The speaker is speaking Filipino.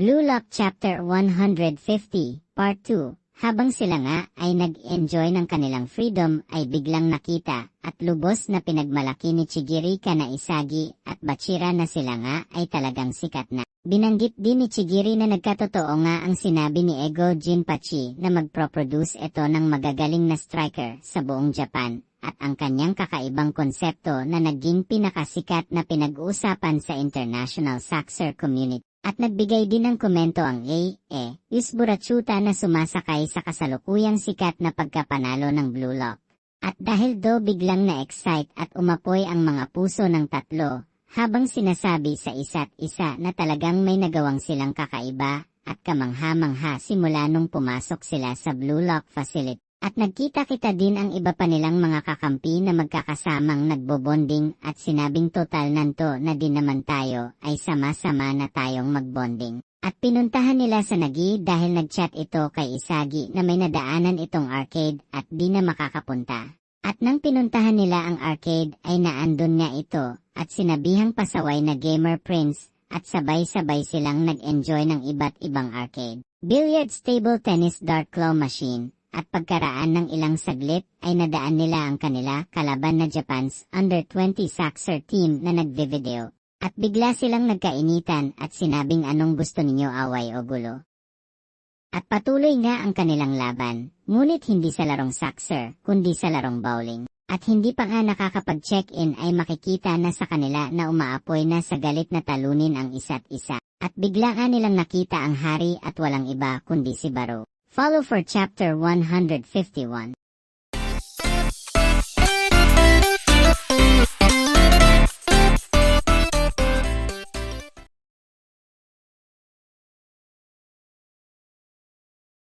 Blue Lock Chapter 150, Part 2. Habang sila nga ay nag-enjoy ng kanilang freedom ay biglang nakita at lubos na pinagmalaki ni Chigiri na Isagi at Bachira na sila nga ay talagang sikat na. Binanggit din ni Chigiri na nagkatotoo nga ang sinabi ni Ego Jinpachi na magproproduce ito ng magagaling na striker sa buong Japan at ang kanyang kakaibang konsepto na naging pinakasikat na pinag-uusapan sa international soccer community. At nagbigay din ng komento ang Burachuta na sumasakay sa kasalukuyang sikat na pagkapanalo ng Blue Lock. At dahil biglang na-excite at umapoy ang mga puso ng tatlo, habang sinasabi sa isa't isa na talagang may nagawang silang kakaiba at kamangha-mangha simula nung pumasok sila sa Blue Lock facility. At nagkita-kita din ang iba pa nilang mga kakampi na magkakasamang nagbobonding at sinabing total nanto na din naman tayo ay sama-sama na tayong magbonding. At pinuntahan nila sa Nagi dahil nagchat ito kay Isagi na may nadaanan itong arcade at di na makakapunta. At nang pinuntahan nila ang arcade ay naandun nga ito at sinabihang pasaway na Gamer Prince at sabay-sabay silang nag-enjoy ng iba't ibang arcade, billiard, table tennis, dart claw machine. At pagkaraan ng ilang saglit ay nadaan nila ang kanila kalaban na Japan's under-20 soccer team na nagve-video. At bigla silang nagkainitan at sinabing anong gusto ninyo, away o gulo. At patuloy nga ang kanilang laban, ngunit hindi sa larong soccer, kundi sa larong bowling. At hindi pa nga nakakapag-check-in ay makikita na sa kanila na umaapoy na sa galit na talunin ang isa't isa. At bigla nga nilang nakita ang hari at walang iba kundi si Baro. Follow for Chapter 151.